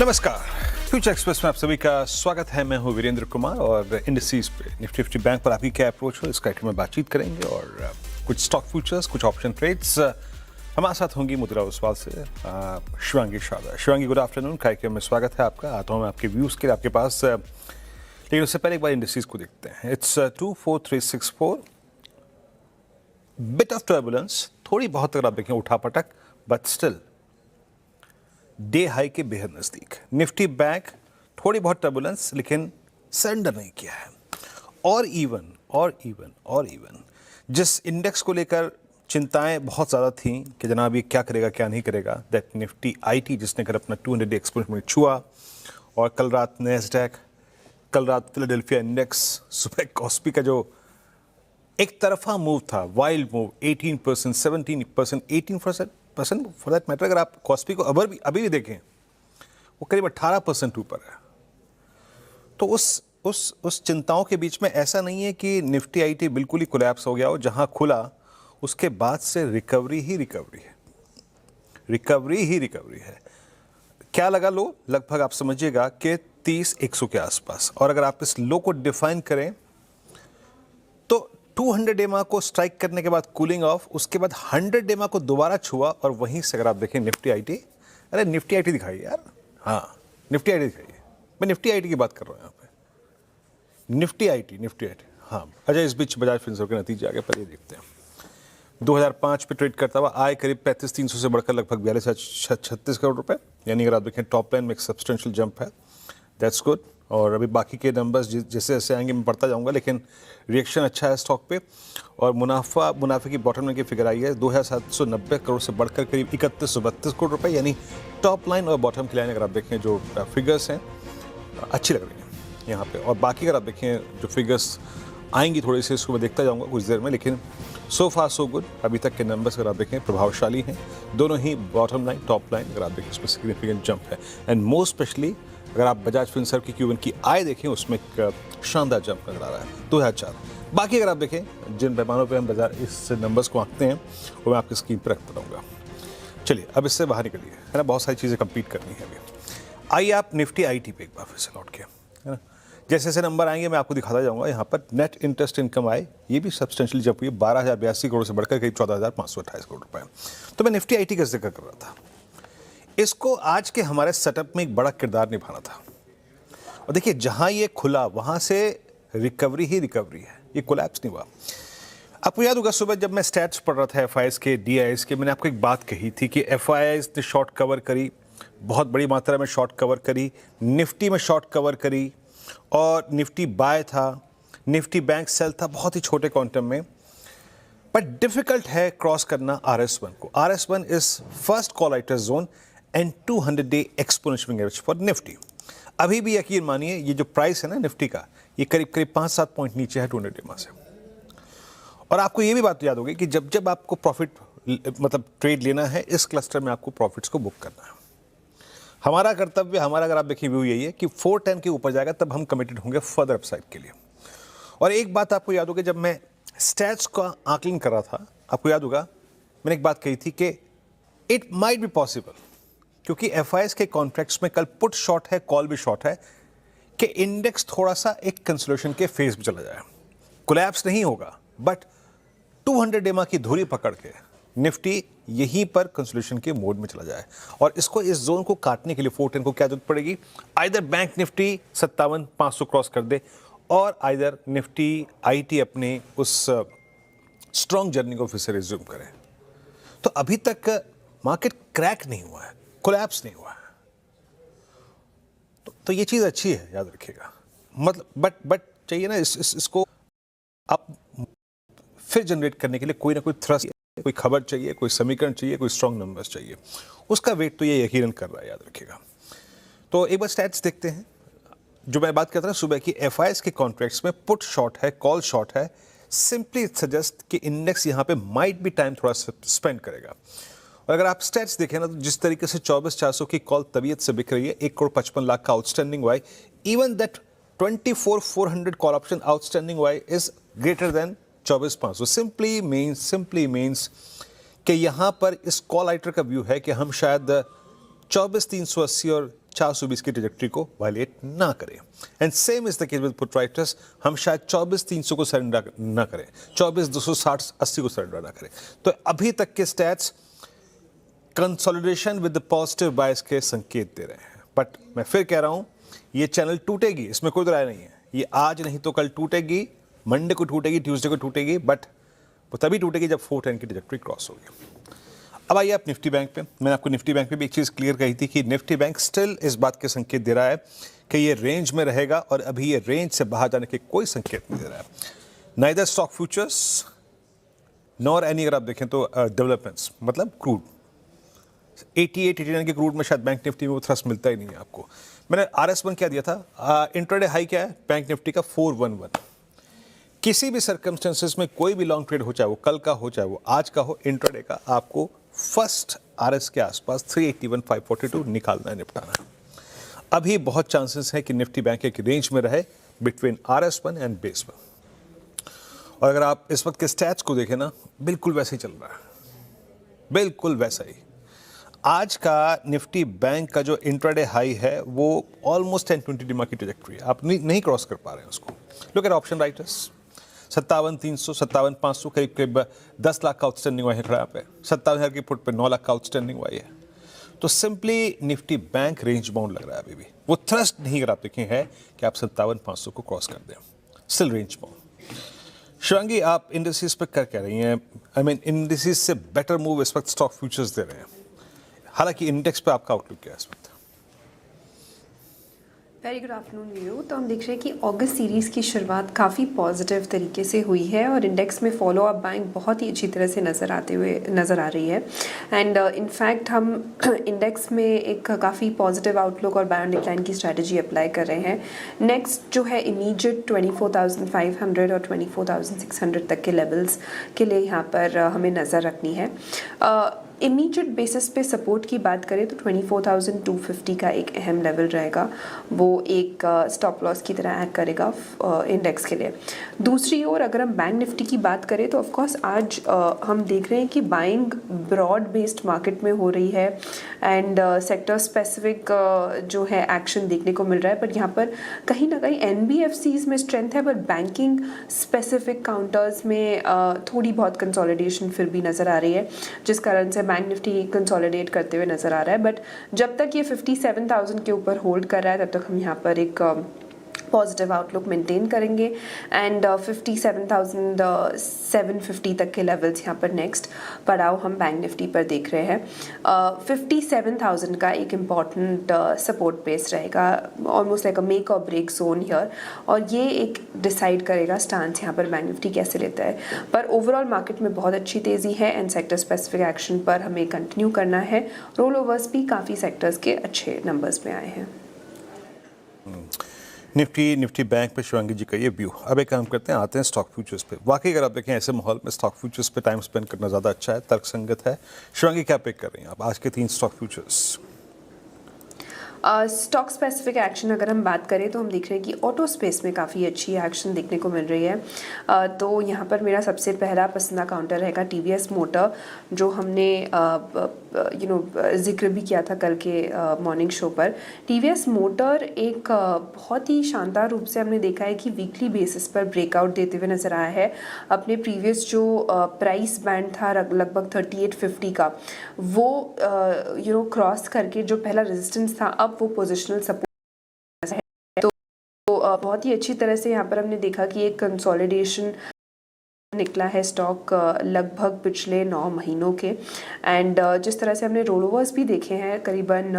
नमस्कार, future express में आप सभी का स्वागत है। मैं हूं वीरेंद्र कुमार और इंडस्ट्रीज पे निफ्टी 50 बैंक पर आपकी क्या अप्रोच हो इस कार्यक्रम में बातचीत करेंगे और कुछ स्टॉक फ्यूचर्स, कुछ ऑप्शन ट्रेड्स हमारे साथ होंगी मुद्रा ओसवाल से शिवांगी शारदा। शिवांगी, गुड आफ्टरनून, कार्यक्रम में स्वागत है आपका। आता हूँ मैं आपके व्यूज़ के लिए आपके पास, लेकिन उससे पहले एक बार इंडस्ट्रीज को देखते हैं। इट्स 24364, बिट ऑफ टर्बुलेंस, थोड़ी बहुत अगर आप देखें उठापटक, बट स्टिल डे हाई के बेहद नजदीक। निफ्टी बैंक थोड़ी बहुत टर्बुलेंस, लेकिन सरेंडर नहीं किया है। और इवन जिस इंडेक्स को लेकर चिंताएं बहुत ज़्यादा थीं कि जनाब ये क्या करेगा क्या नहीं करेगा, दैट निफ्टी आईटी, जिसने कर अपना 200 डे एक्सपोनेंशियल छुआ, और कल रात नैस्डैक, कल रात फिलाडेल्फिया इंडेक्स, सुबह कॉस्पी का जो एक तरफा मूव था, wild move, 18%, 17%, 18% for that matter, अगर आप कॉस्पी को अभी भी देखें वो करीब 18% ऊपर है। तो उस चिंताओं के बीच में ऐसा नहीं है कि निफ्टी आईटी बिल्कुल ही कोलैप्स हो गया हो। जहां खुला उसके बाद से रिकवरी है। क्या लगा लो? लगभग आप समझिएगा कि 30-100 के आसपास। और अगर आप इस लो को डिफाइन करें तो 200 डेमा को स्ट्राइक करने के बाद कूलिंग ऑफ, उसके बाद 100 डेमा को दोबारा छुआ, और वहीं से अगर आप देखें निफ्टी आईटी, अरे निफ्टी आईटी दिखाइए यार, हाँ निफ्टी आईटी दिखाइए। मैं निफ्टी आईटी की बात कर रहा हूँ यहाँ पे, निफ्टी आईटी। हाँ अच्छा, इस बीच बजाज फिनसर्व के नतीजे आगे पर ये देखते हैं। 2005 पे ट्रेड करता हुआ आय करीब 35,300 से बढ़कर लगभग 42,36 करोड़ रुपए, यानी अगर आप देखें टॉप लाइन में एक सब्सटेंशियल जंप है, दैट्स गुड। और अभी बाकी के नंबर्स जैसे जैसे आएंगे मैं पढ़ता जाऊंगा, लेकिन रिएक्शन अच्छा है स्टॉक पे। और मुनाफे की बॉटम लाइन की फिगर आई है 2,790 करोड़ से बढ़कर करीब 3132 करोड़ रुपए, यानी टॉप लाइन और बॉटम की लाइन अगर आप देखें जो फिगर्स हैं अच्छी लग रही हैं यहाँ पे। और बाकी अगर आप देखें जो फिगर्स आएंगी थोड़ी सी, इसको मैं देखता जाऊँगा कुछ देर में, लेकिन सो फार सो गुड। अभी तक के नंबर्स अगर आप देखें प्रभावशाली हैं, दोनों ही बॉटम लाइन टॉप लाइन अगर आप देखें उसमें सिग्निफिकेंट जंप है। एंड मोर स्पेशली अगर आप बजाज फिनसर्व की Q1 की आय देखें, उसमें एक शानदार जंप नजर आ रहा है 2004। बाकी अगर आप देखें जिन पैमानों पे हम बाजार इस नंबर्स को आंकते हैं वो मैं आपकी स्क्रीन पर रखता रहूँगा। चलिए अब इससे बाहर निकलिए, है ना, बहुत सारी चीज़ें कंप्लीट करनी है अभी। आइए आप निफ्टी आईटी पे एक बार फिर से लौट के, है ना, जैसे जैसे नंबर आएंगे मैं आपको दिखाता जाऊंगा। यहाँ पर नेट इंटरेस्ट इनकम आए, ये भी सब्सटेंशियली जंप हुई, 12,082 करोड़ से बढ़कर करीब 14,528 करोड़ रुपए। तो मैं निफ्टी आईटी का जिक्र कर रहा था, इसको आज के हमारे सेटअप में एक बड़ा किरदार निभाना था। और देखिए जहां ये खुला वहां से रिकवरी है, ये कोलैप्स नहीं हुआ। आपको याद होगा सुबह जब मैं स्टैट्स पढ़ रहा था एफआईएस के, डीआईएस के, मैंने आपको एक बात कही थी कि एफआईएस ने शॉर्ट कवर करी, बहुत बड़ी मात्रा में शॉर्ट कवर करी, निफ्टी में शॉर्ट कवर करी, और निफ्टी बाय था, निफ्टी बैंक सेल था बहुत ही छोटे क्वांटम में। बट डिफिकल्ट है क्रॉस करना RS1 को। RS1 is first call writer zone and 200 day exponential average for Nifty. अभी भी यकीन मानिए ये जो प्राइस है ना निफ्टी का, ये करीब 5-7 पॉइंट नीचे है 200 डेमा से। और आपको ये भी बात याद होगी कि जब आपको प्रॉफिट मतलब ट्रेड लेना है, इस क्लस्टर में आपको प्रॉफिट्स को बुक करना है। हमारा कर्तव्य, हमारा अगर आप देखिए व्यू यही है कि 410 के ऊपर जाएगा तब हम कमिटेड होंगे फर्दर अपसाइड के लिए। और एक बात आपको याद होगी, जब मैं स्टैट्स का आकलन कर रहा था, आपको याद होगा मैंने एक बात कही थी कि इट माइट बी पॉसिबल, क्योंकि एफआईएस के कॉन्ट्रैक्ट्स में कल पुट शॉर्ट है, कॉल भी शॉर्ट है, कि इंडेक्स थोड़ा सा एक कंसोलिडेशन के फेज में चला जाए। कोलैप्स नहीं होगा, बट 200 डेमा की धुरी पकड़ के निफ्टी यहीं पर कंसोलिडेशन के मोड में चला जाए। और इसको, इस जोन को काटने के लिए 410 को क्या जरूरत पड़ेगी? आइदर बैंक निफ्टी 57,500 क्रॉस कर दे, और आइदर निफ्टी आईटी अपने उस स्ट्रॉन्ग जर्नी को फिर से रिज्यूम करे। तो अभी तक मार्केट क्रैक नहीं हुआ है, कोलैप्स नहीं हुआ है, तो ये चीज़ अच्छी है, याद रखिएगा। मतलब बट चाहिए ना इसको आप फिर जनरेट करने के लिए कोई ना कोई थ्रस्ट, कोई खबर चाहिए, कोई समीकरण चाहिए, कोई स्ट्रॉन्ग नंबर्स चाहिए। उसका वेट तो ये यकीनन कर रहा है, याद रखिएगा। तो एक बार स्टैट्स देखते हैं। जो मैं बात करता था सुबह की, एफआईएस के कॉन्ट्रैक्ट्स में पुट शॉर्ट है, कॉल शॉर्ट है, सिंपली सजेस्ट कि इंडेक्स यहाँ पे माइट बी टाइम थोड़ा स्पेंड करेगा। और अगर आप स्टैट्स देखें ना, तो जिस तरीके से 24,400 की कॉल तबीयत से बिक रही है, 1,55,00,000 का outstanding why, even that 24,400 call option outstanding why is greater than 24,500। Simply means कि यहाँ पर इस कॉल राइटर का व्यू है कि हम शायद 24,380 और 420 की ट्रेजेक्टरी को वायलेट ना करें। And same is the case with put writers, हम शायद 24,300 को सरेंडर ना करें, 24,260-80 को सरेंडर ना करें। तो अभी तक के stats consolidation with the positive bias के संकेत दे रहे हैं। बट मैं फिर कह रहा हूं, ये चैनल टूटेगी, इसमें कोई राय नहीं है। ये आज नहीं तो कल टूटेगी, मंडे को टूटेगी, ट्यूसडे को टूटेगी, बट वो तभी टूटेगी जब 410 की ट्रेजेक्टरी क्रॉस होगी। अब आइए आप निफ्टी बैंक पे। मैंने आपको निफ्टी बैंक पे भी एक चीज़ क्लियर कही थी कि निफ्टी बैंक स्टिल इस बात के संकेत दे रहा है कि ये रेंज में रहेगा, और अभी ये रेंज से बाहर जाने के कोई संकेत नहीं दे रहा है। Neither stock futures nor any, अगर आप देखें तो डेवलपमेंट्स, मतलब क्रूड 88-89 के क्रूड में शायद बैंक निफ्टी में वो थ्रस्ट मिलता ही नहीं है आपको। मैंने RS1 क्या दिया था, इंट्राडे हाई क्या है बैंक निफ्टी का 411। किसी भी सर्कमस्टेंसेस में कोई भी लॉन्ग ट्रेड हो, चाहे वो कल का हो चाहे वो आज का हो, इंट्राडे का आपको फर्स्ट RS के आसपास 381-542 निकालना है, निपटाना है। अभी बहुत चांसेस है कि निफ्टी बैंक एक रेंज में रहे बिटवीन RS1 एंड बेस 1। और अगर आप इस वक्त के स्टैट्स को देखें ना, बिल्कुल वैसे ही चल रहा है, बिल्कुल वैसा ही। आज का निफ्टी बैंक का जो इंट्राडे हाई है वो ऑलमोस्ट 1020 डिमा की ट्रेजेक्टरी है, आप नहीं क्रॉस कर पा रहे हैं उसको। लुक एट ऑप्शन राइटर्स, 57,300, 57,500, करीब करीब 10 लाख का आउटस्टैंडिंग वाई है खड़ा पे, 57,000 की पुट पे 9 लाख का आउटस्टैंडिंग वाई है। तो simply Nifty bank range bound लग रहा है अभी भी। वो थ्रस्ट नहीं, अगर आप देखें, है कि आप 57,500 को क्रॉस कर दें, स्टिल रेंज बाउंड। शिवांगी, आप इंडस्ट्रीज पे कर क्या रही हैं? आई मीन इंडस्ट्रीज से बेटर मूव इस वक्त स्टॉक फ्यूचर्स दे रहे हैं, हालांकि इंडेक्स पे आपका आउटलुक क्या है इस वक्त? Very good afternoon Veeru. तो हम देख रहे हैं कि अगस्त सीरीज़ की शुरुआत काफ़ी पॉजिटिव तरीके से हुई है और इंडेक्स में फॉलो अप बैंक बहुत ही अच्छी तरह से नज़र आ रही है। एंड इनफैक्ट हम इंडेक्स में एक काफ़ी पॉजिटिव आउटलुक और बाय ऑन डिक्लाइन की स्ट्रैटेजी अप्लाई कर रहे हैं। नेक्स्ट जो है इमीडिएट 24,500 और 24,600 तक के लेवल्स के लिए यहाँ पर हमें नज़र रखनी है। इमीडिएट बेसिस पे सपोर्ट की बात करें तो 24,250 का एक अहम लेवल रहेगा, वो एक स्टॉप लॉस की तरह एक्ट करेगा इंडेक्स के लिए। दूसरी ओर अगर हम बैंक निफ्टी की बात करें तो ऑफ कोर्स आज हम देख रहे हैं कि बाइंग ब्रॉड बेस्ड मार्केट में हो रही है एंड सेक्टर स्पेसिफिक जो है एक्शन देखने को मिल रहा है। बट यहाँ पर कहीं ना कहीं NBFCs में स्ट्रेंथ है, बट बैंकिंग स्पेसिफिक काउंटर्स में थोड़ी बहुत कंसोलिडेशन फिर भी नज़र आ रही है, जिस कारण से बैंक निफ्टी कंसोलिडेट करते हुए नज़र आ रहा है। बट जब तक ये 57,000 के ऊपर होल्ड कर रहा है तब तक हम यहाँ पर एक पॉजिटिव आउटलुक मेंटेन करेंगे एंड 57,750 तक के लेवल्स यहाँ पर नेक्स्ट पड़ाव हम बैंक निफ्टी पर देख रहे हैं। 57,000 का एक इम्पॉर्टेंट सपोर्ट बेस रहेगा, ऑलमोस्ट लाइक अ मेक और ब्रेक जोन हियर, और ये एक डिसाइड करेगा स्टांस यहाँ पर बैंक निफ्टी कैसे लेता है। पर ओवरऑल मार्केट में बहुत अच्छी तेज़ी है एंड सेक्टर स्पेसिफिक एक्शन पर हमें कंटिन्यू करना है। रोल ओवर्स भी काफ़ी सेक्टर्स के अच्छे नंबर्स में आए हैं। निफ्टी बैंक पे शिवांगी जी का ये व्यू। अब एक काम करते हैं, आते हैं स्टॉक फ्यूचर्स पे। वाकई अगर आप देखें ऐसे माहौल में स्टॉक फ्यूचर्स पे टाइम स्पेंड करना ज़्यादा अच्छा है, तर्कसंगत है। शिवांगी क्या पिक कर रही हैं आप आज के 3 stock futures? Stock specific action अगर हम बात करें तो हम देख रहे हैं कि ऑटो स्पेस में काफ़ी अच्छी एक्शन देखने को मिल रही है। तो यहाँ पर मेरा सबसे पहला पसंदीदा काउंटर रहेगा TVS मोटर, जो हमने जिक्र भी किया था कल के मॉर्निंग शो पर। TVS मोटर एक बहुत ही शानदार रूप से हमने देखा है कि वीकली बेसिस पर ब्रेकआउट देते हुए नज़र आया है। अपने प्रीवियस जो प्राइस बैंड था लगभग 3850 का, वो क्रॉस करके जो पहला रेजिस्टेंस था, अब वो पोजिशनल सपोर्ट है। तो बहुत ही अच्छी तरह से यहाँ पर हमने देखा कि एक कंसोलिडेशन निकला है स्टॉक लगभग पिछले 9 महीनों के। एंड जिस तरह से हमने रोल ओवर्स भी देखे हैं करीबन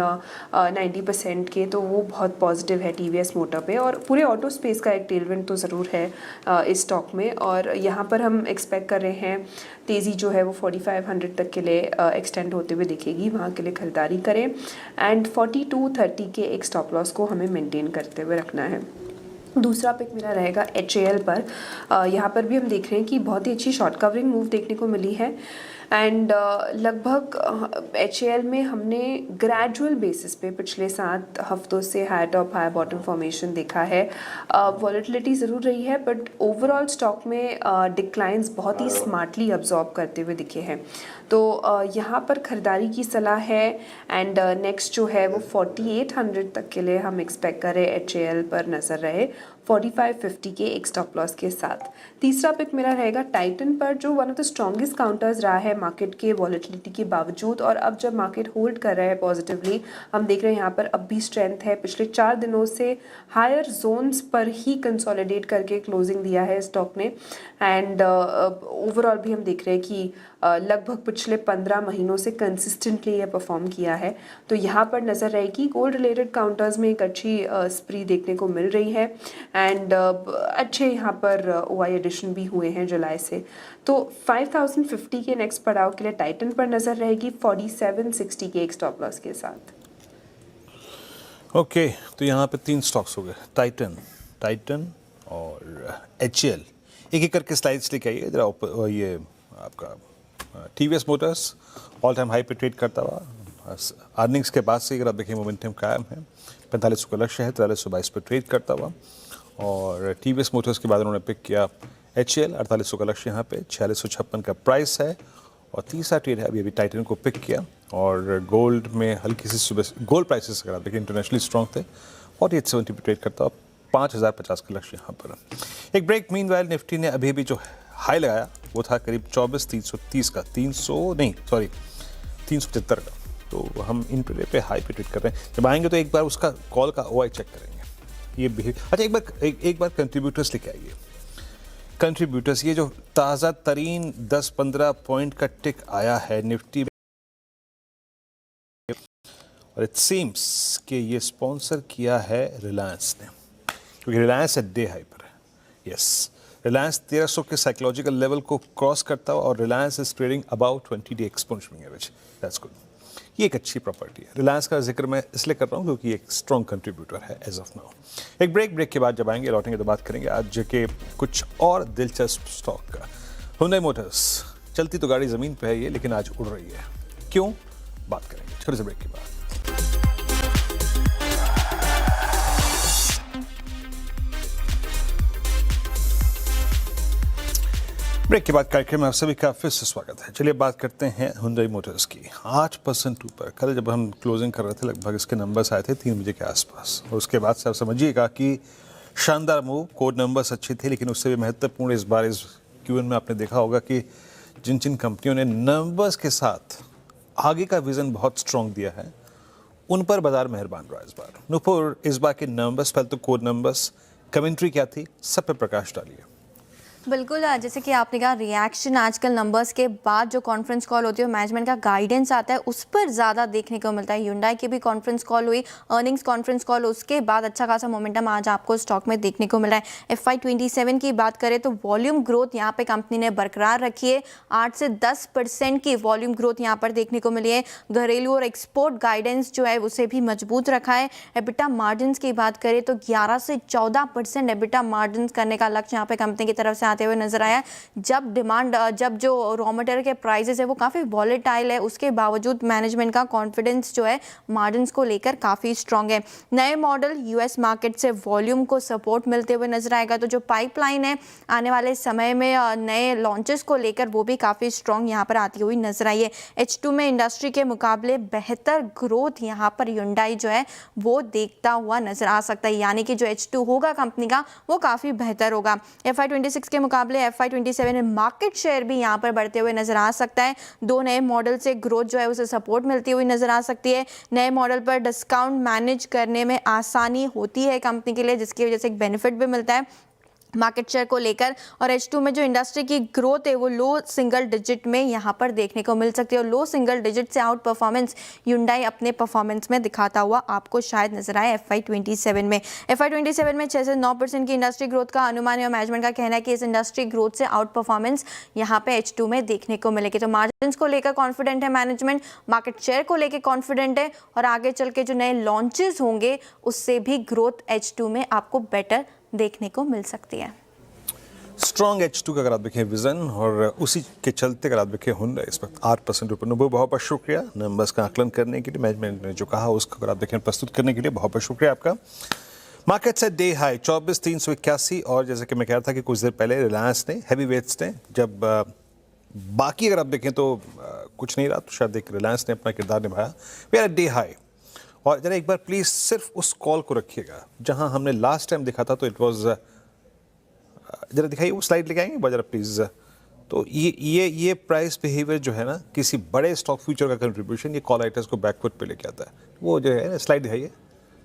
90% के, तो वो बहुत पॉजिटिव है TVS मोटर पे। और पूरे ऑटो स्पेस का एक टेलविंड तो ज़रूर है इस स्टॉक में, और यहाँ पर हम एक्सपेक्ट कर रहे हैं तेज़ी जो है वो 4500 तक के लिए एक्सटेंड होते हुए दिखेगी, वहाँ के लिए खरीदारी करें। एंड 4230 के एक स्टॉप लॉस को हमें मेनटेन करते हुए रखना है। दूसरा पिक मेरा रहेगा HAL पर। यहाँ पर भी हम देख रहे हैं कि बहुत ही अच्छी शॉर्ट कवरिंग मूव देखने को मिली है एंड लगभग HAL में हमने ग्रेजुअल बेसिस पे पिछले 7 हफ्तों से high top high bottom formation देखा है। वॉलेटिलिटी ज़रूर रही है बट ओवरऑल स्टॉक में डिक्लाइंस बहुत ही स्मार्टली अब्जॉर्ब करते हुए दिखे हैं। तो यहाँ पर ख़रीदारी की सलाह है एंड नेक्स्ट जो है वो 4800 तक के लिए हम एक्सपेक्ट करें HAL पर नज़र रहे 4550 के एक स्टॉप लॉस के साथ। तीसरा पिक मेरा रहेगा टाइटन पर, जो one of the strongest counters रहा है मार्केट के वॉलेटिलिटी के बावजूद, और अब जब मार्केट होल्ड कर रहा है पॉजिटिवली हम देख रहे हैं यहाँ पर अब भी स्ट्रेंथ है। पिछले 4 दिनों से हायर जोन्स पर ही कंसोलिडेट करके क्लोजिंग दिया है स्टॉक ने एंड ओवरऑल भी हम देख रहे हैं कि लगभग पिछले 15 महीनों से कंसिस्टेंटली ये परफॉर्म किया है। तो यहाँ पर नज़र रहेगी गोल्ड रिलेटेड काउंटर्स में एक अच्छी स्प्री देखने को मिल रही है एंड अच्छे यहाँ पर OI एडिशन भी हुए हैं जुलाई से। तो 5050 के नेक्स्ट पड़ाव के लिए टाइटन पर नज़र रहेगी 4760 के एक स्टॉप लॉस के साथ। ओके तो यहाँ पे 3 स्टॉक्स हो गए, टाइटन और HAL। एक एक करके स्लाइड्स लेके आइए जरा। ये आपका TVS Motors all time high पे ट्रेड करता हुआ, अर्निंग्स के बाद से अगर आप देखें मोमेंटम कायम है। 4500 का लक्ष्य है, 4322 पे ट्रेड करता हुआ। और TVS मोटर्स के बाद उन्होंने पिक किया HAL, 4800 का लक्ष्य यहाँ पे, 4656 का प्राइस है। और तीसरा ट्रेड है अभी टाइटन को पिक किया। और गोल्ड में हल्की सी सुबह गोल्ड प्राइसेस अगर आप देखें इंटरनेशनली स्ट्रॉन्ग थे, 4870 पे ट्रेड करता हुआ, 5050 का लक्ष्य यहाँ पर। एक ब्रेक मीनवाइल निफ्टी ने अभी भी जो हाई लगाया वो था करीब 24,330 का, 375 का। तो हम इन पे हाई पे ट्रेड कर रहे हैं। जब आएंगे तो एक बार उसका कॉल का OI चेक करेंगे। ये भी अच्छा एक बार कंट्रीब्यूटर्स लेके आइए। कंट्रीब्यूटर्स ये जो ताज़ा तरीन 10-15 पॉइंट का टिक आया है निफ्टी, और इट सीम्स कि ये स्पॉन्सर किया है रिलायंस ने, क्योंकि रिलायंस डे हाई पर है। यस, रिलायंस 1300 के साइकोलॉजिकल लेवल को क्रॉस करता हुआ, और Reliance is trading about 20 day exponential average. That's good. ये एक अच्छी प्रॉपर्टी है। रिलायंस का जिक्र मैं इसलिए कर रहा हूँ क्योंकि एक स्ट्रॉन्ग कंट्रीब्यूटर है एज ऑफ नाउ। एक ब्रेक के बाद जब आएंगे लौटेंगे तो बात करेंगे आज के कुछ और दिलचस्प स्टॉक का। हुंडई मोटर्स चलती तो गाड़ी ज़मीन पे है ये, लेकिन आज उड़ रही है। क्यों, बात करेंगे छोटे से ब्रेक के बाद। ब्रेक के बाद कार्यक्रम में आप सभी का फिर से स्वागत है। चलिए बात करते हैं हुंडई मोटर्स की। 8% ऊपर कल जब हम क्लोजिंग कर रहे थे लगभग इसके नंबर्स आए थे 3 बजे के आसपास, और उसके बाद से आप समझिएगा कि शानदार मूव। कोड नंबर्स अच्छे थे, लेकिन उससे भी महत्वपूर्ण इस बार इस Q&A में आपने देखा होगा कि जिन जिन कंपनियों ने नंबर्स के साथ आगे का विजन बहुत स्ट्रॉन्ग दिया है उन पर बाजार मेहरबान रहा इस बार। नुपुर, इस बार के नंबर्स, पहले तो कोड नंबर्स, कमेंट्री क्या थी, सब पे प्रकाश डालिए। बिल्कुल, जैसे कि आपने कहा रिएक्शन आजकल नंबर्स के बाद जो कॉन्फ्रेंस कॉल होती है, मैनेजमेंट का गाइडेंस आता है, उस पर ज़्यादा देखने को मिलता है। Hyundai की भी कॉन्फ्रेंस कॉल हुई, अर्निंग्स कॉन्फ्रेंस कॉल, उसके बाद अच्छा खासा मोमेंटम आज आपको स्टॉक में देखने को मिल रहा है। FY27 की बात करें तो वॉल्यूम ग्रोथ यहाँ पे कंपनी ने बरकरार रखी है। 8 से 10% की वॉल्यूम ग्रोथ यहाँ पर देखने को मिली है। घरेलू और एक्सपोर्ट गाइडेंस जो है उसे भी मजबूत रखा है। एबिटा मार्जिन की बात करें तो 11 से 14% एबिटा मार्जिन करने का लक्ष्य यहाँ पे कंपनी की तरफ से आते हुए नजर आया। जब जो रॉ मटेरियल के प्राइसेस है वो काफ़ी वॉलेटाइल है, उसके बावजूद मैनेजमेंट का कॉन्फिडेंस जो है मार्जिन्स को लेकर काफ़ी स्ट्रांग है। नए मॉडल US मार्केट से वॉल्यूम को सपोर्ट मिलते हुए नजर आएगा। तो जो पाइपलाइन है आने वाले समय में नए लॉन्चेस को लेकर वो भी काफ़ी स्ट्रांग यहाँ पर आती हुई नजर आई है। H2 में इंडस्ट्री के मुकाबले बेहतर ग्रोथ यहाँ पर Hyundai जो है वो देखता हुआ नजर आ सकता है, यानी कि जो H2 होगा कंपनी का वो काफ़ी बेहतर होगा। FY26 के मुकाबले FY27 में मार्केट शेयर भी यहाँ पर बढ़ते हुए नजर आ सकता है। 2 नए मॉडल से ग्रोथ जो है उसे सपोर्ट मिलती हुई नजर आ सकती है। नए मॉडल पर डिस्काउंट मैनेज करने में आसानी होती है कंपनी के लिए, जिसकी वजह से एक बेनिफिट भी मिलता है मार्केट शेयर को लेकर। और H2 में जो इंडस्ट्री की ग्रोथ है वो लो सिंगल डिजिट में यहाँ पर देखने को मिल सकती है, और लो सिंगल डिजिट से आउट परफॉर्मेंस Hyundai अपने परफॉर्मेंस में दिखाता हुआ आपको शायद नजर आए FY27 में। FY27 में 6 से 9% की इंडस्ट्री ग्रोथ का अनुमान है, और मैनेजमेंट का कहना है कि इस इंडस्ट्री ग्रोथ से आउट परफॉर्मेंस यहाँ पे H2 में देखने को मिलेगी। तो मार्जिन को लेकर कॉन्फिडेंट है मैनेजमेंट, मार्केट शेयर को लेकर कॉन्फिडेंट है, और आगे चल के जो नए लॉन्चेस होंगे उससे भी ग्रोथ H2 में आपको बेटर देखने को मिल सकती है। स्ट्रॉन्ग H2 का अगर आप देखें विजन, और उसी के चलते अगर आप देखें हुंडई इस वक्त 8% ऊपर। बहुत बहुत शुक्रिया नंबर्स का आकलन करने के लिए, मैनेजमेंट ने जो कहा उसको अगर आप देखें प्रस्तुत करने के लिए बहुत बहुत शुक्रिया आपका। मार्केट से डे हाई 24,381, और जैसे कि मैं कह रहा था कि कुछ देर पहले रिलायंस ने, हैवी वेट्स ने, जब बाकी अगर आप देखें तो कुछ नहीं रहा, तो शायद एक रिलायंस ने अपना किरदार निभाया। We are day high. और जरा एक बार प्लीज़ सिर्फ उस कॉल को रखिएगा जहां हमने लास्ट टाइम देखा था, तो इट वाज, जरा दिखाइए वो स्लाइड लेके आएंगे जरा प्लीज़। तो ये प्राइस बिहेवियर जो है ना, किसी बड़े स्टॉक फ्यूचर का कंट्रीब्यूशन ये कॉल आइटम्स को बैकवर्ड पे लेके आता है। वो जो है स्लाइड दिखाइए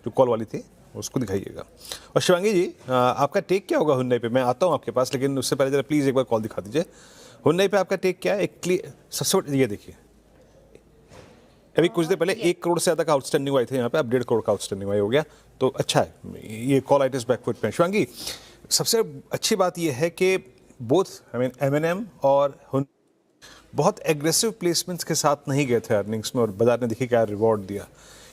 जो कॉल वाली थी, उसको दिखाइएगा। और शिवांगी जी, आपका टेक क्या होगा हुंडई पे? मैं आता हूँ आपके पास, लेकिन उससे पहले जरा प्लीज़ एक बार कॉल दिखा दीजिए। हुंडई पे आपका टेक क्या है? एक क्लियर सबसे बड़ी, ये देखिए अभी कुछ देर पहले 1 करोड़ से ज़्यादा का आउटस्टैंडिंग हुआ थे यहाँ पे, अब 1.5 करोड़ का आउटस्टैंडिंग हुआ हो गया, तो अच्छा है। ये कॉल आइटम्स बैकवर्ड पे। शिवांगी, सबसे अच्छी बात यह है कि बोथ M&M और बहुत एग्रेसिव प्लेसमेंट्स के साथ नहीं गए थे अर्निंग्स में, और बाजार ने देखिए क्या रिवॉर्ड दिया।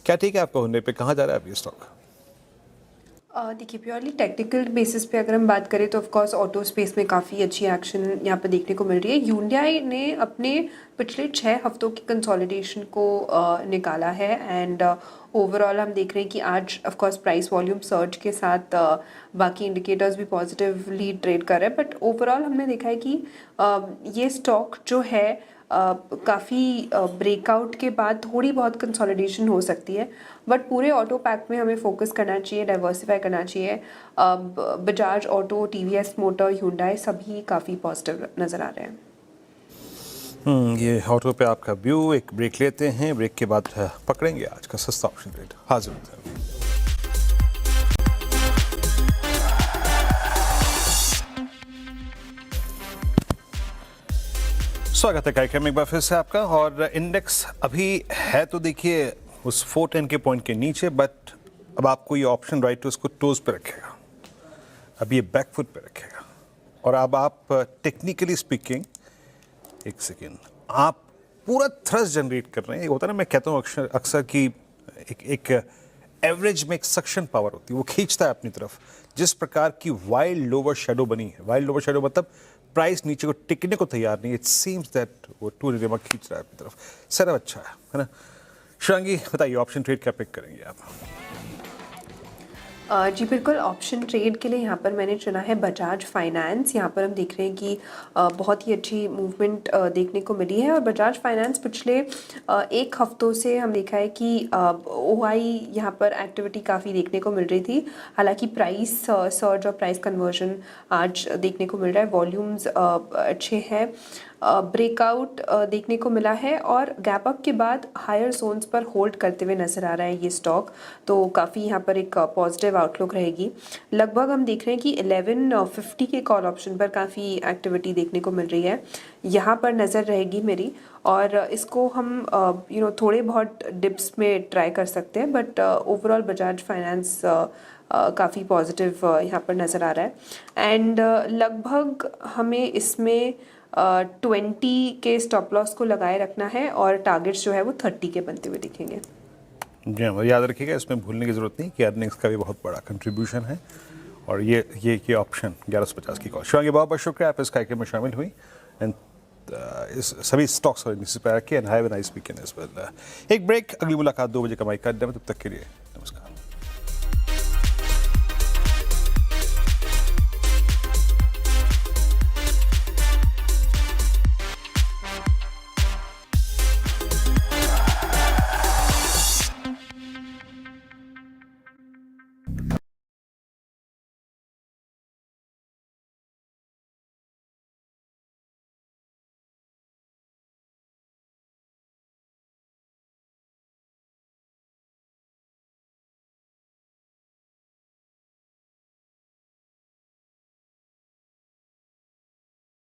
क्या ठीक है आपका हुंडई पे? कहाँ जा रहा है अब ये स्टॉक? देखिए, प्योरली टेक्निकल बेसिस पे अगर हम बात करें तो ऑफ कोर्स ऑटो स्पेस में काफ़ी अच्छी एक्शन यहाँ पर देखने को मिल रही है। ह्यूंडई ने अपने पिछले 6 हफ्तों की कंसोलिडेशन को निकाला है, एंड ओवरऑल हम देख रहे हैं कि आज of course price volume surge के साथ बाकी इंडिकेटर्स भी पॉजिटिवली ट्रेड कर रहे हैं, बट ओवरऑल हमने देखा है कि ये स्टॉक जो है काफ़ी ब्रेकआउट के बाद थोड़ी बहुत कंसोलिडेशन हो सकती है, बट पूरे ऑटो पैक में हमें फोकस करना चाहिए, डाइवर्सिफाई करना चाहिए। Bajaj auto, TVS motor, Hyundai सभी काफ़ी पॉजिटिव नज़र आ रहे हैं। ये ऑटो पे आपका व्यू। एक ब्रेक लेते हैं, ब्रेक के बाद पकड़ेंगे आज का सस्ता ऑप्शन ट्रेड। हाजिर होते हैं। स्वागत है कार्यक्रम में एक बार फिर से आपका। और इंडेक्स अभी है तो देखिए उस 410 के पॉइंट के नीचे, बट अब आपको ये ऑप्शन राइट टू उसको टोज पे रखेगा, अब ये बैकफुट पे रखेगा। और अब आप टेक्निकली स्पीकिंग, एक सेकेंड, आप पूरा थ्रस्ट जनरेट कर रहे हैं। होता है ना, मैं कहता हूँ अक्सर कि एक एवरेज में एक सक्शन पावर होती है, वो खींचता है अपनी तरफ। जिस प्रकार की वाइल्ड लोअर शेडो बनी है, वाइल्ड लोअर शेडो मतलब प्राइस नीचे को टिकने को तैयार नहीं, इट सीम्स दैट वो 2 रिमा खींच रहा है अपनी तरफ। सर अच्छा है ना? शिवांगी बताइए, ऑप्शन ट्रेड क्या पिक करेंगे आप? जी बिल्कुल, ऑप्शन ट्रेड के लिए यहाँ पर मैंने चुना है बजाज फाइनेंस। यहाँ पर हम देख रहे हैं कि बहुत ही अच्छी मूवमेंट देखने को मिली है, और बजाज फाइनेंस पिछले 1 हफ्तों से हम देखा है कि OI यहाँ पर एक्टिविटी काफ़ी देखने को मिल रही थी। हालांकि प्राइस सर्ज और प्राइस कन्वर्जन आज देखने को मिल रहा है, वॉल्यूम्स अच्छे हैं, ब्रेकआउट देखने को मिला है, और गैप अप के बाद हायर जोन्स पर होल्ड करते हुए नजर आ रहा है ये स्टॉक। तो काफ़ी यहाँ पर एक पॉजिटिव आउटलुक रहेगी। लगभग हम देख रहे हैं कि 1150 के कॉल ऑप्शन पर काफ़ी एक्टिविटी देखने को मिल रही है, यहाँ पर नज़र रहेगी मेरी। और इसको हम थोड़े बहुत डिप्स में ट्राई कर सकते हैं, बट ओवरऑल बजाज फाइनेंस काफ़ी पॉजिटिव यहाँ पर नज़र आ रहा है। एंड लगभग हमें इसमें 20 के स्टॉप लॉस को लगाए रखना है, और टारगेट्स जो है वो 30 के बनते हुए दिखेंगे। जी हाँ, याद रखिएगा, इसमें भूलने की ज़रूरत नहीं कि अर्निंग्स का भी बहुत बड़ा कंट्रीब्यूशन है। और ये ऑप्शन 1150 की कॉल। शिवांगी बहुत बहुत शुक्रिया, आप इस कार्यक्रम में शामिल हुई। एंड इस सभी स्टॉक्स और and have a nice weekend as well. एक ब्रेक, अगली मुलाकात 2 बजे कमाई का। तब तक के लिए